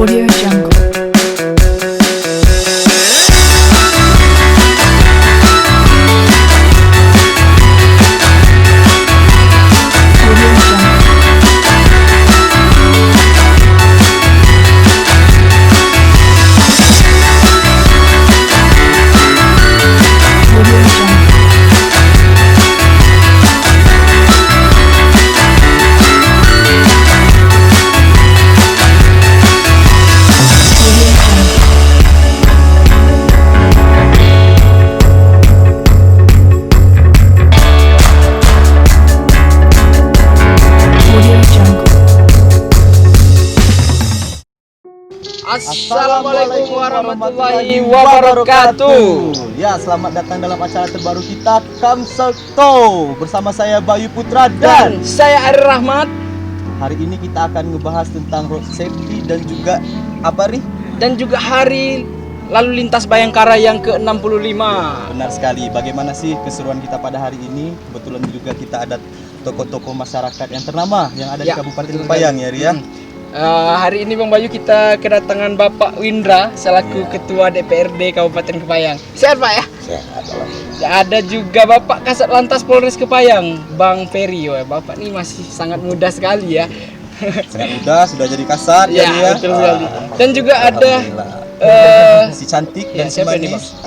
Audio Jungle. Assalamualaikum warahmatullahi wabarakatuh. Ya, selamat datang dalam acara terbaru kita, Kamselto. Bersama saya Bayu Putra Dan saya Ari Rahmat. hari ini kita akan ngebahas tentang road safety dan juga apa nih? Dan juga hari lalu lintas Bayangkara yang ke-65. Benar sekali. Bagaimana sih keseruan kita pada hari ini? Kebetulan juga kita ada tokoh-tokoh masyarakat yang ternama yang ada di Kabupaten Kepayang ya, Ria. Hari ini Bang Bayu kita kedatangan Bapak Windra selaku Ketua DPRD Kabupaten Kepayang. Sehat Pak ya? Sehat. Ada juga Bapak Kasat Lantas Polres Kepayang, Bang Ferry. Bapak ini masih sangat muda sekali ya. Sangat muda, sudah jadi kasat ya, Ria. Betul sekali. Dan juga ada si cantik dan si siapa ini, manis.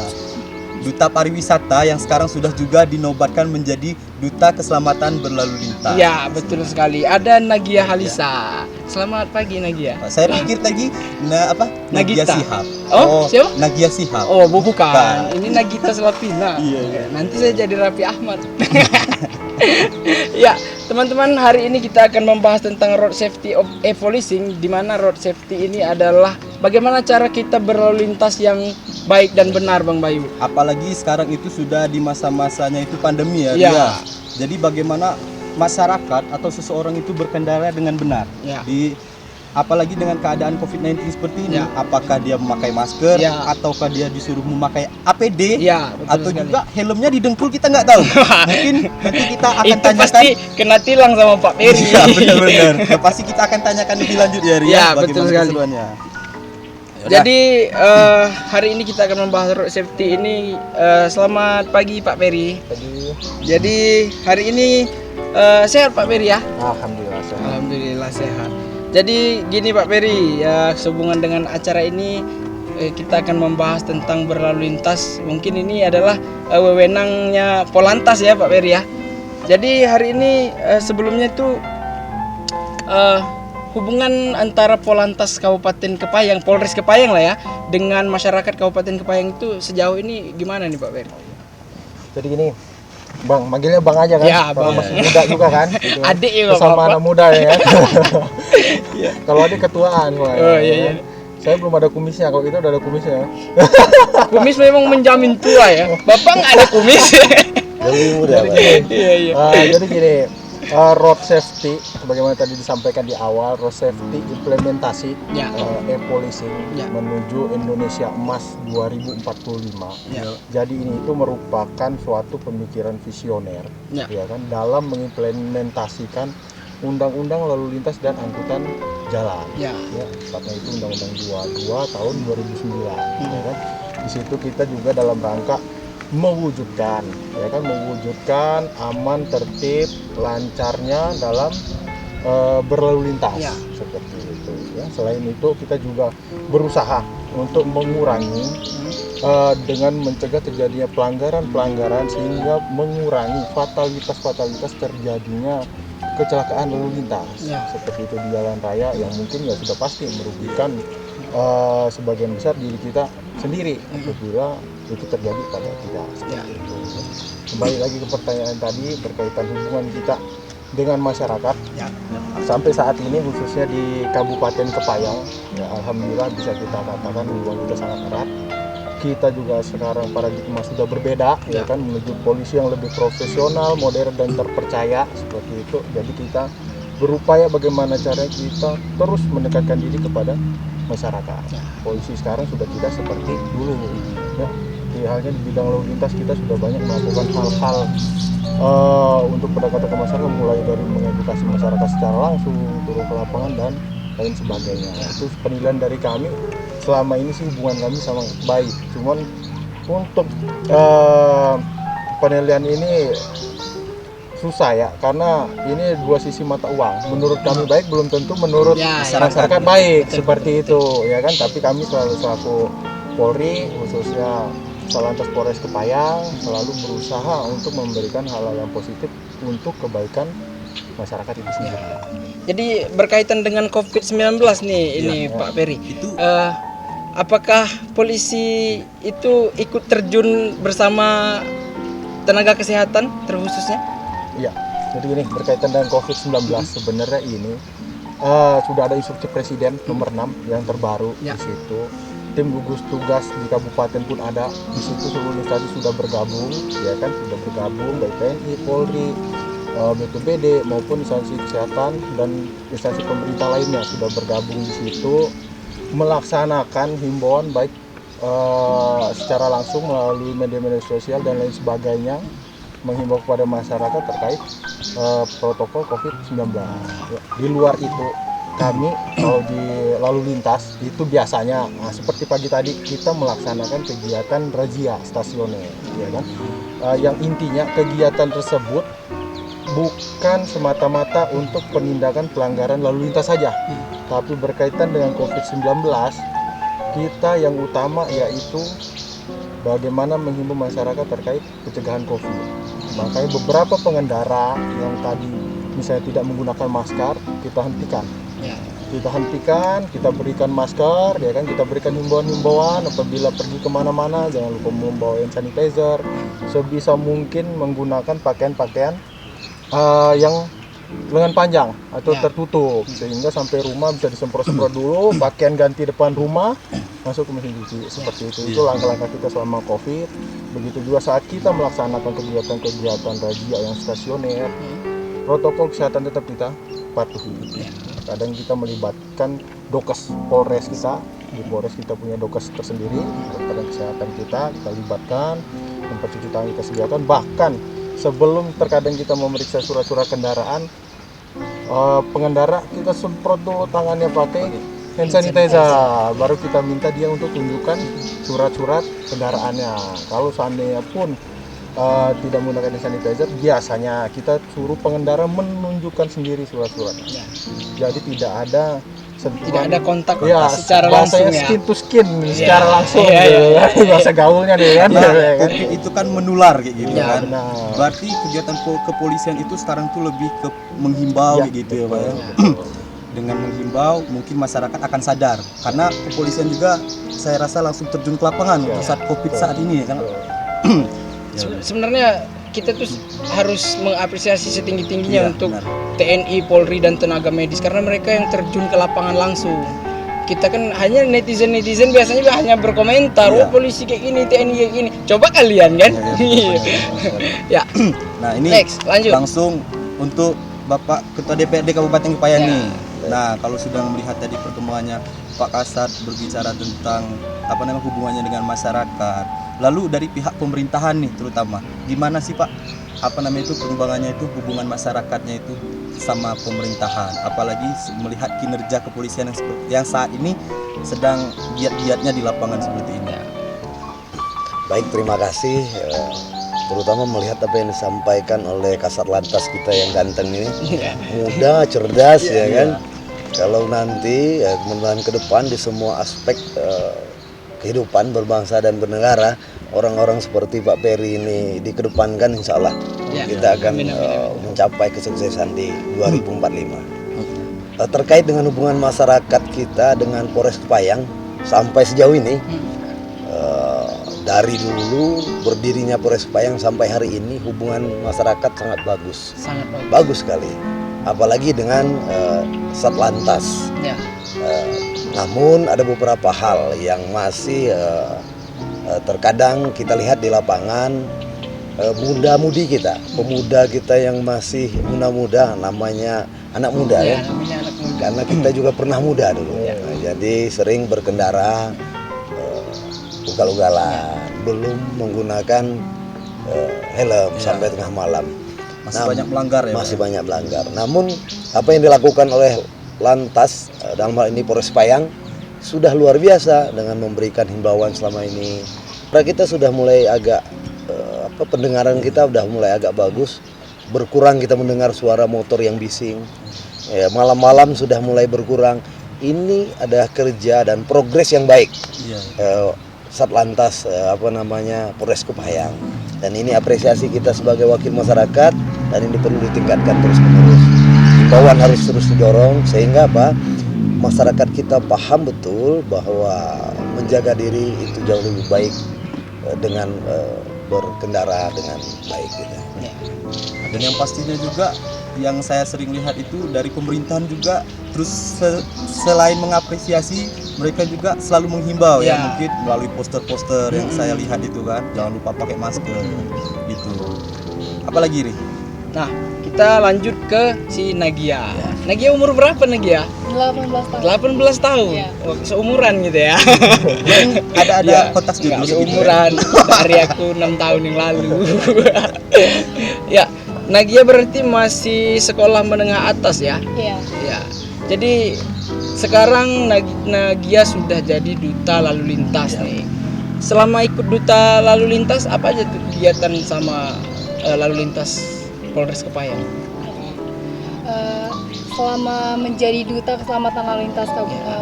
Duta Pariwisata yang sekarang sudah juga dinobatkan menjadi Duta Keselamatan Berlalu Lintas. Ya, betul sekali. Ada Nagia Halisa. Selamat pagi Nagia. Saya pikir tadi Nagia Nagita. Sihab. Oh, siapa? Nagia Sihab. Oh, bukan. Ini Nagita Slavina. Iya. Nanti saya jadi Raffi Ahmad. Ya, teman-teman, hari ini kita akan membahas tentang road safety of e-policing, di mana road safety ini adalah bagaimana cara kita berlalu lintas yang baik dan benar, Bang Bayu. Apalagi sekarang itu sudah di masa-masanya itu pandemi ya. Ya. Ria. Jadi bagaimana masyarakat atau seseorang itu berkendara dengan benar. Ya. Apalagi dengan keadaan COVID-19 seperti ini, Ya. apakah dia memakai masker, Ya. ataukah dia disuruh memakai APD, Ya, betul atau sekali. juga helmnya didengkul, kita nggak tahu. Mungkin nanti kita akan Itu tanyakan. pasti kena tilang sama Pak Ferry. Iya, benar-benar. Ya, pasti kita akan tanyakan lebih lanjut ya, Ria. Ya, betul bagaimana sekali. keseruannya. Jadi hari ini kita akan membahas road safety ini. Selamat pagi Pak Ferry. Jadi hari ini sehat Pak Ferry ya? Alhamdulillah. Alhamdulillah sehat. Jadi gini Pak Ferry, ya sehubungan dengan acara ini kita akan membahas tentang berlalu lintas. Mungkin ini adalah wewenangnya Polantas ya Pak Ferry ya. Jadi hari ini sebelumnya itu hubungan antara Polantas Kabupaten Kepayang, Polres Kepayang lah ya, dengan masyarakat Kabupaten Kepayang itu sejauh ini gimana nih Pak Ferry? Jadi gini, Bang, manggilnya Bang aja kan? Ya, Kalau Bang. masih muda juga kan? Gitu. Adik ya Sama Bapak. anak muda ya kan? Kalau adik ketuaan. Oh iya. Saya belum ada kumisnya, kalau kita udah ada kumisnya. Kumis memang menjamin tua ya. Bapak nggak ada kumis. Lebih muda. Iya. Jadi gini, road safety, sebagaimana tadi disampaikan di awal, road safety implementasi Ya. e-policing Ya. menuju Indonesia Emas 2045. Ya. Jadi ini itu merupakan suatu pemikiran visioner, Ya. ya kan, dalam mengimplementasikan Undang-Undang Lalu Lintas dan Angkutan Jalan. Ya. Ya, tepatnya itu Undang-Undang 22 tahun 2009. Ya kan? Di situ kita juga dalam rangka mewujudkan, ya kan, mewujudkan aman, tertib, lancarnya dalam berlalu lintas, Ya. seperti itu. Ya. Selain itu kita juga berusaha untuk mengurangi dengan mencegah terjadinya pelanggaran-pelanggaran sehingga mengurangi fatalitas terjadinya kecelakaan lalu lintas. Ya. Seperti itu di jalan raya yang mungkin ya sudah pasti merugikan sebagian besar diri kita sendiri apabila itu terjadi pada kita. Ya. Kembali lagi ke pertanyaan tadi berkaitan hubungan kita dengan masyarakat. Ya. Sampai saat ini khususnya di Kabupaten Kepayang, ya alhamdulillah bisa kita katakan hubungan kita sangat erat. Kita juga sekarang paradigma sudah berbeda, ya kan, menuju polisi yang lebih profesional, modern dan terpercaya seperti itu. Jadi kita berupaya bagaimana caranya kita terus mendekatkan diri kepada masyarakat. Polisi sekarang sudah tidak seperti dulu, ya. Halnya di bidang lalu lintas kita sudah banyak melakukan hal-hal untuk pendekatan ke masyarakat, mulai dari mengedukasi masyarakat secara langsung, turun ke lapangan dan lain sebagainya. Itu penilaian dari kami. Selama ini sih hubungan kami sama baik. Cuman untuk penilaian ini susah ya, karena ini dua sisi mata uang. Menurut kami baik, belum tentu menurut masyarakat baik, seperti itu ya kan. Tapi kami selaku Polri, khususnya Satlantas Polres Kepayang, selalu berusaha untuk memberikan hal-hal yang positif untuk kebaikan masyarakat itu sendiri. Jadi berkaitan dengan COVID-19 nih ini Pak Ferry. Apakah polisi itu ikut terjun bersama tenaga kesehatan terkhususnya? Iya, jadi gini, berkaitan dengan COVID-19 sebenarnya ini sudah ada instruksi Presiden nomor 6 yang terbaru di situ. Tim gugus tugas di kabupaten pun ada di situ, seluruh instansi sudah bergabung, ya kan, sudah bergabung baik TNI, Polri, BPBD maupun instansi kesehatan dan instansi pemerintah lainnya sudah bergabung di situ melaksanakan himbauan baik secara langsung melalui media-media sosial dan lain sebagainya, menghimbau kepada masyarakat terkait protokol COVID-19. Di luar itu kami kalau di lalu lintas itu biasanya seperti pagi tadi kita melaksanakan kegiatan razia stasioner, ya kan, yang intinya kegiatan tersebut bukan semata-mata untuk penindakan pelanggaran lalu lintas saja, tapi berkaitan dengan COVID-19 kita yang utama yaitu bagaimana menghimbau masyarakat terkait pencegahan COVID. Makanya beberapa pengendara yang tadi misalnya tidak menggunakan masker, kita hentikan. Kita hentikan, kita berikan masker, ya kan, kita berikan himbauan-himbauan apabila pergi kemana-mana, jangan lupa membawa hand sanitizer, sebisa mungkin menggunakan pakaian-pakaian yang lengan panjang atau tertutup, sehingga sampai rumah bisa disemprot-semprot dulu, pakaian ganti depan rumah, masuk ke mesin cuci, seperti itu. Itu langkah-langkah kita selama COVID. Begitu juga saat kita melaksanakan kegiatan-kegiatan razia yang stasioner, protokol kesehatan tetap kita patuhi. Kadang kita melibatkan dokes Polres kita, di Polres kita punya dokes tersendiri, kadang kesehatan kita libatkan, tempat cuci tangan kita sediakan, bahkan sebelum terkadang kita memeriksa surat-surat kendaraan, pengendara kita semprot dulu tangannya pakai hand sanitizer, baru kita minta dia untuk tunjukkan surat-surat kendaraannya. Kalau seandainya pun tidak menggunakan hand sanitizer, biasanya kita suruh pengendara menunjukkan sendiri surat-suratnya. Jadi tidak ada sentuhan, tidak ada kontak ya, secara langsung ya. Skin to skin secara langsung, bahasa gaulnya deh kan. COVID itu kan menular kayak gitu kan. Benar. Berarti kegiatan kepolisian itu sekarang tuh lebih ke menghimbau kayak gitu ya Pak. Dengan menghimbau mungkin masyarakat akan sadar, karena kepolisian juga saya rasa langsung terjun ke lapangan untuk saat COVID saat ini ya kan. Sebenarnya kita tuh harus mengapresiasi setinggi-tingginya untuk benar. TNI, Polri dan tenaga medis, karena mereka yang terjun ke lapangan langsung. Kita kan hanya netizen biasanya hanya berkomentar, oh polisi kayak gini, TNI kayak gini. Coba kalian kan. Ya. Nah, ini Next, lanjut. langsung untuk Bapak Ketua DPRD Kabupaten Kepayang nih. Nah, kalau sudah melihat tadi pertemuannya Pak Kasat berbicara tentang hubungannya dengan masyarakat. Lalu dari pihak pemerintahan nih terutama, gimana sih Pak perkembangannya itu hubungan masyarakatnya itu sama pemerintahan, apalagi melihat kinerja kepolisian yang saat ini sedang giat-giatnya di lapangan seperti ini. Baik, terima kasih, terutama melihat apa yang disampaikan oleh Kasat Lantas kita yang ganteng ini, muda, cerdas ya kan. Kalau nanti kemudian ke depan di semua aspek kehidupan berbangsa dan bernegara, orang-orang seperti Pak Ferry ini dikedepankan, insya Allah kita akan mencapai kesuksesan di 2045. Terkait dengan hubungan masyarakat kita dengan Polres Kepayang sampai sejauh ini, dari dulu berdirinya Polres Kepayang sampai hari ini hubungan masyarakat sangat bagus, bagus sekali, apalagi dengan Satlantas. Namun ada beberapa hal yang masih terkadang kita lihat di lapangan, muda-mudi kita, pemuda kita yang masih muda-muda, namanya anak muda ya, karena kita juga pernah muda dulu. Nah, jadi sering berkendara ugal-ugalan, belum menggunakan helm sampai tengah malam. Masih banyak melanggar ya. Masih banyak melanggar. Namun apa yang dilakukan oleh Lantas dalam hal ini Polres Payang sudah luar biasa dengan memberikan himbauan selama ini. Kita sudah mulai agak pendengaran kita udah mulai agak bagus, berkurang kita mendengar suara motor yang bising. Ya, malam-malam sudah mulai berkurang. Ini ada kerja dan progres yang baik. Satlantas Polres Kepayang. Dan ini apresiasi kita sebagai wakil masyarakat dan ini perlu ditingkatkan terus-menerus. Himbauan harus terus didorong sehingga masyarakat kita paham betul bahwa menjaga diri itu jauh lebih baik dengan berkendara dengan baik gitu. Dan yang pastinya juga yang saya sering lihat itu dari pemerintahan juga terus selain mengapresiasi mereka juga selalu menghimbau ya mungkin melalui poster-poster yang saya lihat itu kan, jangan lupa pakai masker gitu. Apalagi nih? Nah, kita lanjut ke si Nagia. Nagia umur berapa Nagia? 18 tahun. 18 tahun. Iya. Oh, seumuran gitu ya. Ada kotak juga enggak seumuran dari aku 6 tahun yang lalu. Ya, Nagia berarti masih sekolah menengah atas ya? Iya. Ya. Jadi sekarang Nagia sudah jadi duta lalu lintas nih. Selama ikut duta lalu lintas apa aja tuh kegiatan sama lalu lintas Polres Kepayang? Selama menjadi duta keselamatan lalu lintas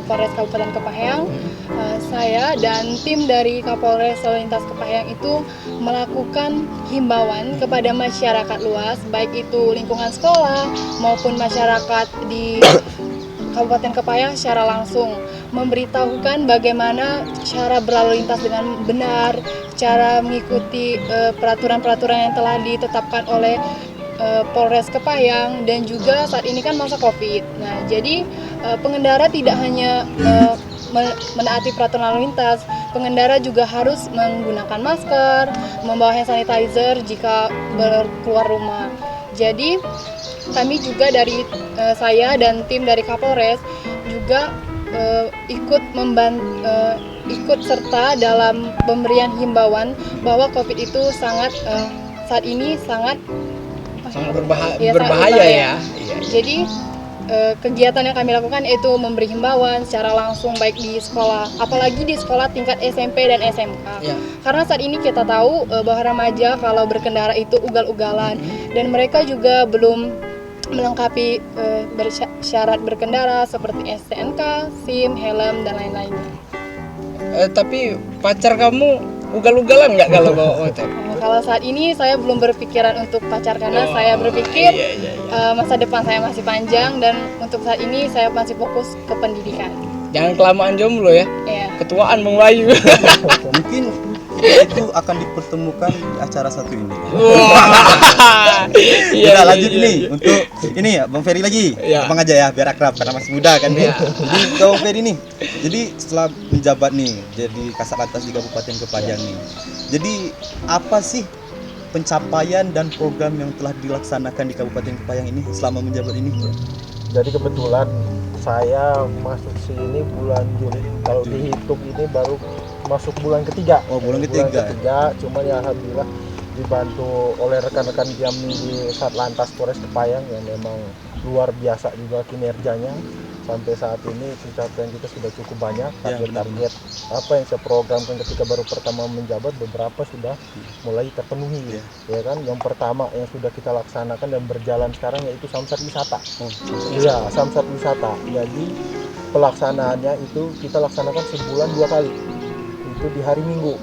Polres Kabupaten Kepayang, saya dan tim dari Kapolres Lalu Lintas Kepayang itu melakukan himbauan kepada masyarakat luas, baik itu lingkungan sekolah maupun masyarakat di Kabupaten Kepayang secara langsung, memberitahukan bagaimana cara berlalu lintas dengan benar, cara mengikuti peraturan-peraturan yang telah ditetapkan oleh Polres Kepayang, dan juga saat ini kan masa Covid. Nah, jadi pengendara tidak hanya menaati peraturan lalu lintas, pengendara juga harus menggunakan masker, membawa hand sanitizer jika keluar rumah. Jadi kami juga dari saya dan tim dari Kapolres juga ikut serta dalam pemberian himbauan bahwa Covid itu saat ini sangat berbahaya ya. Jadi kegiatan yang kami lakukan yaitu memberi himbauan secara langsung baik di sekolah, apalagi di sekolah tingkat SMP dan SMK. Karena saat ini kita tahu bahwa remaja kalau berkendara itu ugal-ugalan dan mereka juga belum melengkapi syarat berkendara seperti STNK, SIM, helm dan lain-lainnya. Tapi pacar kamu ugal-ugalan nggak kalau bawa motor? Kalau saat ini saya belum berpikiran untuk pacar karena saya berpikir masa depan saya masih panjang dan untuk saat ini saya masih fokus ke pendidikan. Jangan kelamaan jomblo ya. Ketuaan Bang Bayu. Mungkin itu akan dipertemukan di acara satu ini. Kita lanjut nih untuk ini ya Bang Ferry lagi. Abang aja ya biar akrab karena masih muda kan nih. Jadi Bang Ferry nih. Jadi setelah menjabat nih jadi Kasat Lantas di Kabupaten Kepayang nih. Jadi apa sih pencapaian dan program yang telah dilaksanakan di Kabupaten Kepayang ini selama menjabat ini? Jadi kebetulan saya masuk sini bulan Juli. Kalau dihitung ini baru masuk bulan ketiga. Oh, bulan ketiga. Cuman ya alhamdulillah dibantu oleh rekan-rekan kami di Satlantas Polres Kepayang yang memang luar biasa juga kinerjanya. Sampai saat ini pencapaian kita sudah cukup banyak. Target-target apa yang saya programkan ketika baru pertama menjabat beberapa sudah mulai terpenuhi. Ya kan, yang pertama yang sudah kita laksanakan dan berjalan sekarang yaitu Samsat Wisata. Samsat Wisata. Jadi pelaksanaannya itu kita laksanakan sebulan 2 kali. Itu di hari Minggu.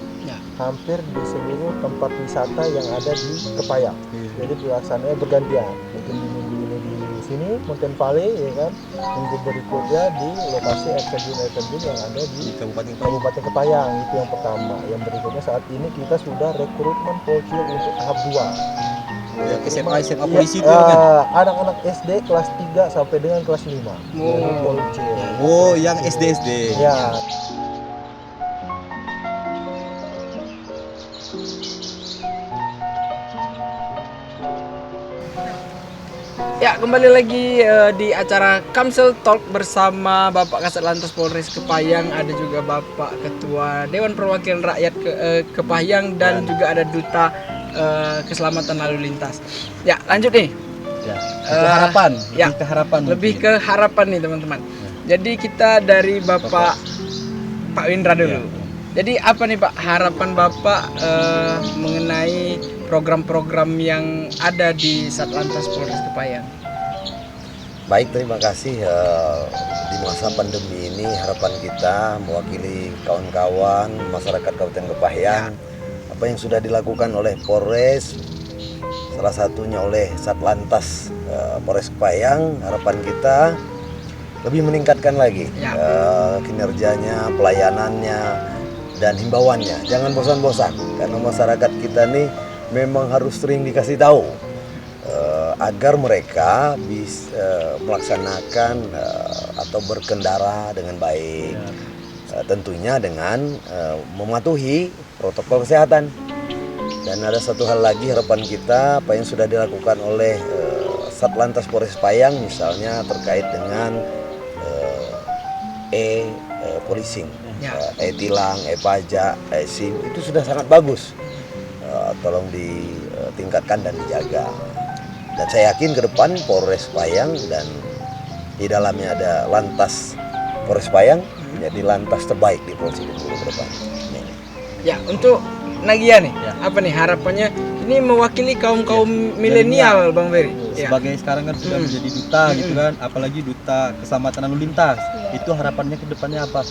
Hampir di seluruh tempat wisata yang ada di Kepayang. Jadi pelaksanaannya bergantian. Mungkin di minggu ini di sini Mountain Valley, ya kan. Minggu berikutnya di lokasi air terjun yang ada di Kabupaten Kepayang. Itu yang pertama. Yang berikutnya saat ini kita sudah rekrutmen Polcil untuk tahap 2. SMA polisi itu kan? Anak-anak SD kelas 3 sampai dengan kelas 5. Polcil. Oh, yang SD. Ya. Ya, kembali lagi di acara Kamsel Talk bersama Bapak Kasat Lantas Polres Kepayang, ada juga Bapak Ketua Dewan Perwakilan Rakyat Kepayang dan juga ada Duta Keselamatan Lalu Lintas. Ya, lanjut nih. Ya. Itu harapan, ya, lebih ke harapan. lebih mungkin. ke harapan nih teman-teman. Jadi kita dari Bapak Pak Windra dulu. Jadi apa nih Pak harapan Bapak mengenai program-program yang ada di Satlantas Polres Kepayang? Baik, terima kasih. Di masa pandemi ini harapan kita mewakili kawan-kawan masyarakat Kabupaten Kepahyang, apa yang sudah dilakukan oleh Polres, salah satunya oleh Satlantas Polres Kepahyang, harapan kita lebih meningkatkan lagi kinerjanya, pelayanannya, dan himbauannya. Jangan bosan-bosan, karena masyarakat kita nih memang harus sering dikasih tahu agar mereka bisa melaksanakan atau berkendara dengan baik, tentunya dengan mematuhi protokol kesehatan. Dan ada satu hal lagi, harapan kita apa yang sudah dilakukan oleh Satlantas Polres Kepahyang, misalnya terkait dengan policing, tilang, pajak, SIM, itu sudah sangat bagus. Tolong ditingkatkan dan dijaga. Dan saya yakin ke depan Polres Kepahyang dan di dalamnya ada Lantas Polres Kepahyang menjadi lantas terbaik di Provinsi Bengkulu ke depan. Ya, untuk Nagia nih, apa nih harapannya? Ini mewakili kaum milenial, Bang Ferry. Sebagai sekarang kan sudah menjadi duta gitu kan, apalagi duta keselamatan lalu lintas. Itu harapannya ke depannya apa?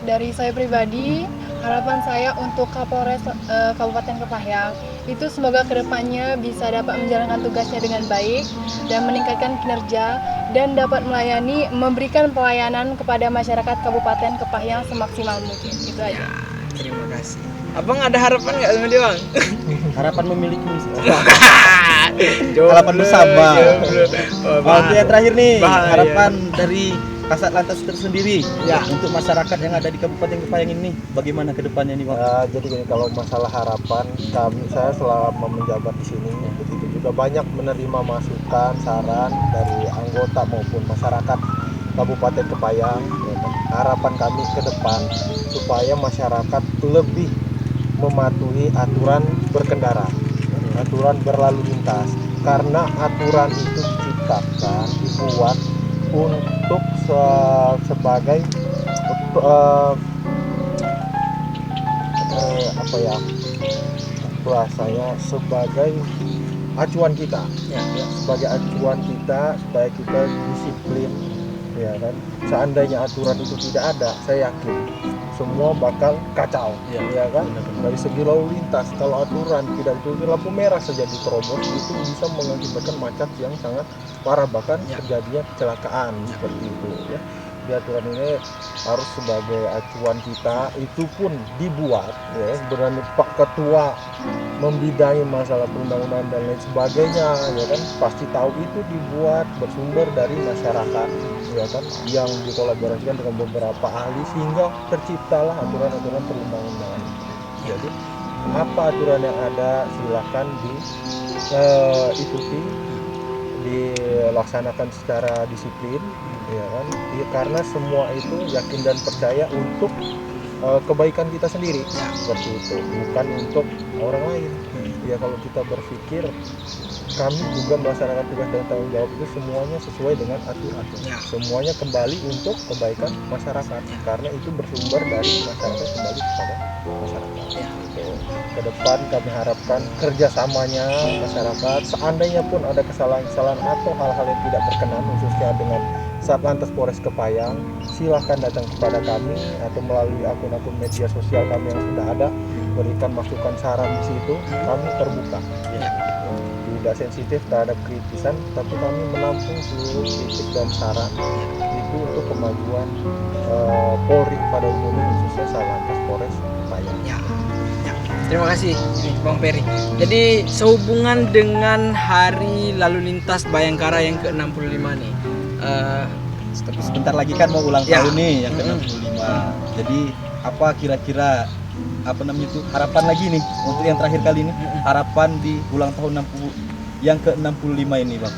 Dari saya pribadi, harapan saya untuk Kapolres Kabupaten Kepahyang itu semoga kedepannya bisa dapat menjalankan tugasnya dengan baik dan meningkatkan kinerja dan dapat memberikan pelayanan kepada masyarakat Kabupaten Kepahyang semaksimal mungkin. Itu aja. Terima kasih. Abang ada harapan nggak sama dia, Bang? Harapan memiliki harapan bersama. Oke, yang terakhir nih, harapan dari Kasat Lantas tersendiri untuk masyarakat yang ada di Kabupaten Kepahyang ini, bagaimana ke depannya nih, Bang? Jadi gini, kalau masalah harapan, saya selama menjabat di sini begitu juga banyak menerima masukan, saran dari anggota maupun masyarakat Kabupaten Kepahyang. Harapan kami ke depan supaya masyarakat lebih mematuhi aturan berkendara, aturan berlalu lintas, karena aturan itu diciptakan, dibuat untuk sebagai bahasanya sebagai acuan kita, sebagai acuan kita supaya kita disiplin, ya kan. Seandainya aturan itu tidak ada, saya yakin semua bakal kacau, ya kan. Dari segi lalu lintas, kalau aturan tidak ditutupi, lampu merah saja diterobos, itu bisa mengakibatkan macet yang sangat parah, bahkan terjadinya kecelakaan seperti itu, ya. Di aturan ini harus sebagai acuan kita, itu pun dibuat, ya. Sebenarnya Pak Ketua membidangi masalah perundang-undangan dan lain sebagainya, ya kan, pasti tahu itu dibuat bersumber dari masyarakat, ya kan, yang dikolaborasikan dengan beberapa ahli sehingga terciptalah aturan-aturan perundang-undangan. Jadi apa aturan yang ada silahkan diikuti, dilaksanakan secara disiplin, ya kan, karena semua itu yakin dan percaya untuk kebaikan kita sendiri, seperti itu, bukan untuk orang lain. Ya, kalau kita berpikir kami juga melaksanakan tugas dan tanggung jawab itu semuanya sesuai dengan aturan, semuanya kembali untuk kebaikan masyarakat, karena itu bersumber dari masyarakat kembali kepada masyarakat. Ke depan kami harapkan kerjasamanya masyarakat, seandainya pun ada kesalahan-kesalahan atau hal-hal yang tidak berkenan khususnya dengan Satlantas Polres Kepahyang, silahkan datang kepada kami atau melalui akun-akun media sosial kami yang sudah ada, berikan masukan saran di situ, kami terbuka. Tidak sensitif terhadap kritisan, tapi kami menampung seluruh kritik dan saran itu untuk kemajuan Polri pada umumnya, khususnya Satlantas Polres Kepahyang. Terima kasih Bang Ferry. Jadi sehubungan dengan Hari Lalu Lintas Bayangkara yang ke-65 nih, sebentar lagi kan mau ulang tahun nih yang ke-65. Jadi apa kira-kira harapan lagi nih untuk yang terakhir kali ini, harapan di ulang tahun 60 yang ke-65 ini, Bang?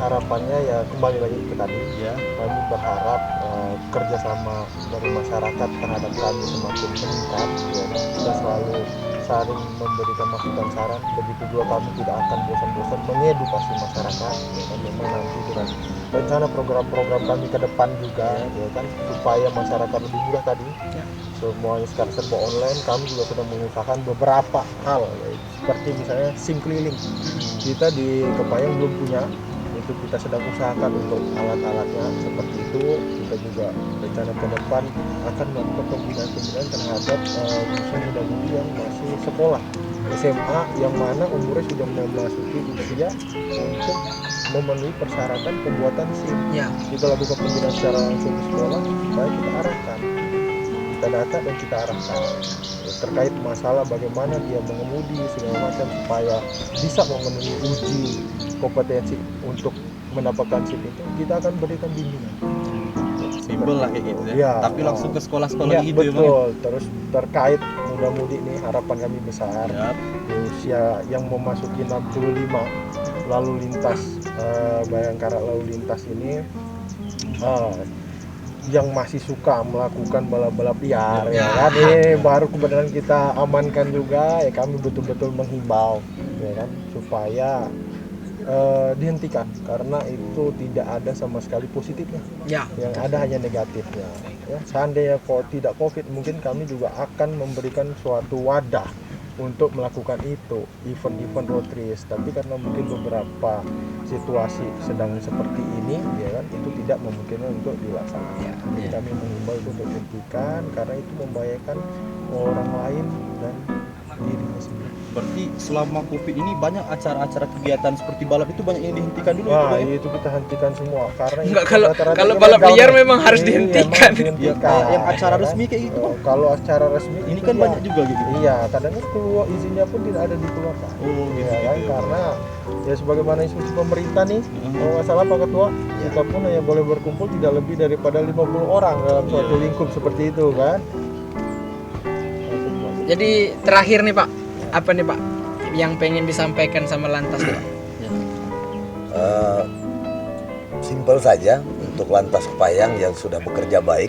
Harapannya ya kembali lagi ke tadi, ya, kami berharap kerjasama dari masyarakat terhadap kami semakin meningkat, ya. Kita selalu saling memberikan masukan saran. Begitu juga kami tidak akan bosan-bosan mengedukasi masyarakat, ya kan, memang nanti dengan rencana program-program kami ke depan juga, ya kan, supaya masyarakat lebih mudah tadi. Semuanya sekarang serba online, kami juga sedang mengusahakan beberapa hal, ya, seperti misalnya SIM keliling. Kita di Kepayang belum punya, itu kita sedang usahakan untuk alat-alatnya seperti itu. Kita juga rencana ke depan akan melakukan pembinaan terhadap usia muda-mudi yang masih sekolah SMA, yang mana umurnya sudah memasuki usia untuk memenuhi persyaratan pembuatan SIM. Ya. Kita lakukan pembinaan secara langsung di sekolah, supaya kita arahkan, kita data dan kita arahkan terkait masalah bagaimana dia mengemudi segala macam supaya bisa memenuhi uji kompetensi untuk mendapatkan SIM itu. Kita akan berikan bimbingan. Bimbel lah kayak gitu ya. Ya. Tapi langsung ke sekolah-sekolah Ya, gitu ya, Bang. betul. Terus terkait muda-mudi nih, harapan kami besar Ya. di usia yang memasuki 65, lalu lintas Bayangkara lalu lintas ini yang masih suka melakukan balap-balap liar, ya kan, ini baru kebetulan kita amankan juga, ya kami betul-betul menghimbau, ya kan, supaya dihentikan karena itu tidak ada sama sekali positifnya, Ya. yang ada hanya negatifnya. Ya, seandainya tidak COVID, mungkin kami juga akan memberikan suatu wadah untuk melakukan itu, event-event road race. Tapi karena mungkin beberapa situasi sedang seperti ini, ya kan, itu tidak memungkinkan untuk dilaksanakan. Jadi kami mengimbau itu untuk dihentikan karena itu membahayakan orang lain dan dirinya sendiri. Berarti selama Covid ini banyak acara-acara kegiatan seperti balap itu banyak yang dihentikan dulu Wah, ya, Bang? itu kita hentikan semua karena Enggak, itu kalau rata-rata balap ilegal, liar nih. memang harus Iya, dihentikan. memang Ya, dihentikan, yang acara ya kan? resmi kayak gitu, Bang. Kalau acara resmi Ini itu kan ya, banyak juga gitu. Iya, kadang keluar izinnya pun tidak ada dikeluarkan. Oh, gitu, Ya kan, gitu. karena ya sebagaimana instruksi pemerintah nih, kalau nggak salah Pak Ketua, kita pun hanya boleh berkumpul tidak lebih daripada 50 orang dalam suatu lingkup seperti itu kan. Jadi terakhir nih Pak, apa nih Pak yang pengen disampaikan sama Lantas Pak? Simpel saja untuk Lantas Kepayang yang sudah bekerja baik.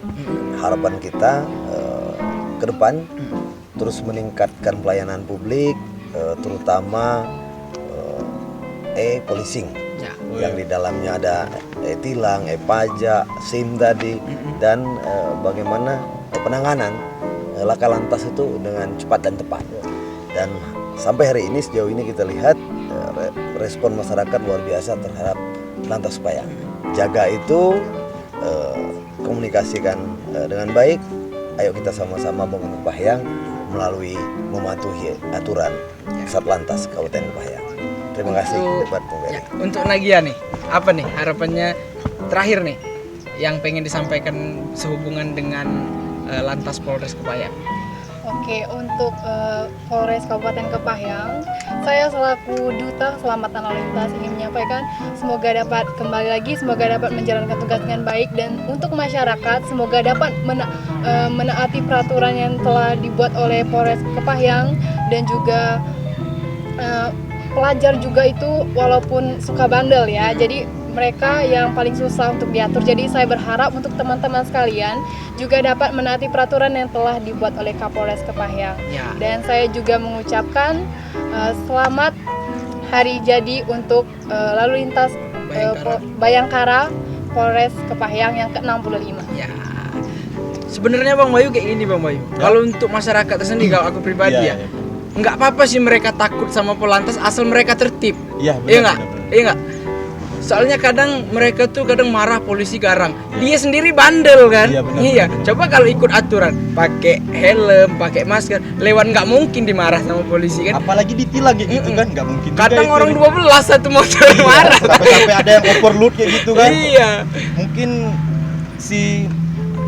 Harapan kita ke depan terus meningkatkan pelayanan publik, terutama e-policing, Ya. yang di dalamnya ada e-tilang, e-pajak, SIM tadi, dan bagaimana penanganan laka lantas itu dengan cepat dan tepat. Dan sampai hari ini, sejauh ini kita lihat respon masyarakat luar biasa terhadap Lantas Kepayang. Jaga itu, komunikasikan dengan baik. Ayo kita sama-sama bangun Kepayang melalui mematuhi aturan Satlantas Kabupaten Kepayang. Terima kasih Pak Pemberi. Ya, untuk Nagia nih, apa nih harapannya terakhir nih yang pengen disampaikan sehubungan dengan Lantas Polres Kepayang? Oke, untuk Polres Kabupaten Kepayang, saya selaku Duta Keselamatan Lalu Lintas ingin menyampaikan semoga dapat kembali lagi, semoga dapat menjalankan tugas dengan baik, dan untuk masyarakat semoga dapat menaati peraturan yang telah dibuat oleh Polres Kepayang, dan juga pelajar juga itu walaupun suka bandel ya, jadi mereka yang paling susah untuk diatur. Jadi saya berharap untuk teman-teman sekalian juga dapat menaati peraturan yang telah dibuat oleh Kapolres Kepayang. Ya. Dan saya juga mengucapkan selamat hari jadi untuk lalu lintas Bayangkara Polres Kepayang yang ke-65. Ya. Sebenarnya Bang Bayu kayak gini Bang Bayu. Kalau untuk masyarakat sendiri, kalau aku pribadi ya, nggak apa-apa sih mereka takut sama Polantas asal mereka tertib. Iya, Iya nggak? Iya nggak? Soalnya kadang mereka tuh kadang marah polisi garang. Dia sendiri bandel kan? Iya, benar, Iya. benar. Coba kalau ikut aturan, pakai helm, pakai masker, lewat nggak mungkin dimarah sama polisi kan? Apalagi ditilang kayak gitu kan, nggak mungkin juga Kadang itu. orang 12 satu motor marah. Sampai ada yang overload kayak gitu kan. Iya. Mungkin si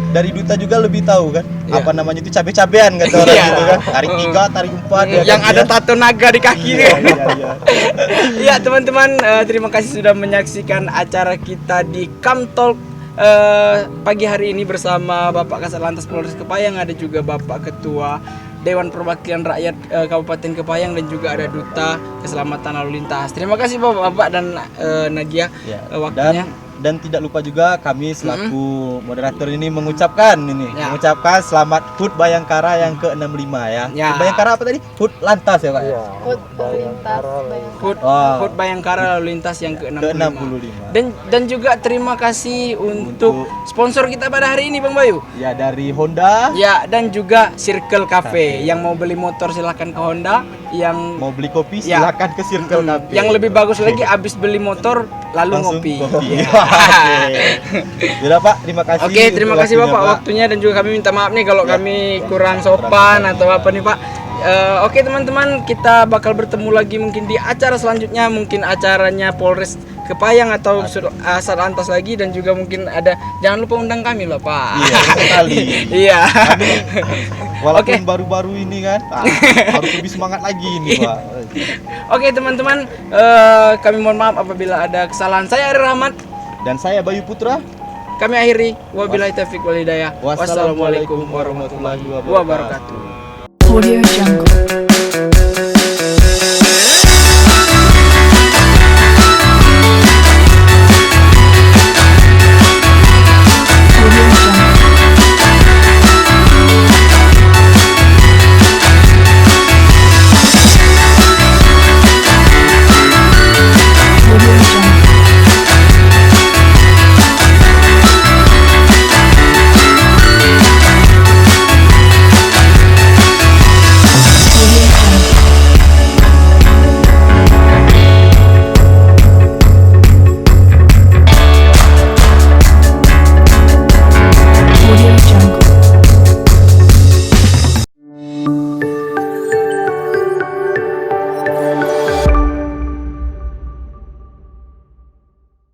dari Duta juga lebih tahu kan, Iya. apa namanya itu cabe-cabean kata orang Iya. gitu kan. Tarik 3, tarik 4 ya Yang kan, ada ya. tato naga di kaki Iya, kan? iya, iya. Ya teman-teman, terima kasih sudah menyaksikan acara kita di Kamtalk pagi hari ini bersama Bapak Kasat Lantas Polres Kepayang, ada juga Bapak Ketua Dewan Perwakilan Rakyat Kabupaten Kepayang, dan juga ada Duta Keselamatan Lalu Lintas. Terima kasih Bapak-bapak dan Nagia Ya, waktunya. dan Dan tidak lupa juga kami selaku moderator ini mengucapkan mengucapkan selamat HUT Bayangkara yang ke-65 ya. Ya. HUT Bayangkara apa tadi? HUT Lantas ya Pak? Iya. HUT lintas HUT, Oh. HUT Bayangkara lalu lintas yang ke-65. Ke-65. Dan juga terima kasih untuk sponsor kita pada hari ini Bang Bayu. Ya dari Honda. Ya, dan juga Circle Cafe. Yang mau beli motor silahkan ke Honda, yang Mau beli kopi Ya. silakan ke Circle Cafe. yang lebih bagus lagi abis beli motor lalu Langsung ngopi. Yaudah Pak, terima kasih. Oke, terima untuk kasih waktunya, Bapak waktunya, dan juga kami minta maaf nih kalau kami kurang sopan atau apa nih Pak. Oke teman-teman, kita bakal bertemu lagi mungkin di acara selanjutnya, mungkin acaranya Polres Kepayang atau Satlantas lagi, dan juga mungkin ada, jangan lupa undang kami loh Pak. Iya, sekali. Iya. Walaupun baru-baru ini kan, harus lebih semangat lagi ini Pak. Oke teman-teman, kami mohon maaf apabila ada kesalahan. Saya Ari Rahmat. Dan saya Bayu Putra. Kami akhiri. Wabillahi taufiq wal hidayah. Wassalamualaikum warahmatullahi wabarakatuh. wabarakatuh. Audio Jungle.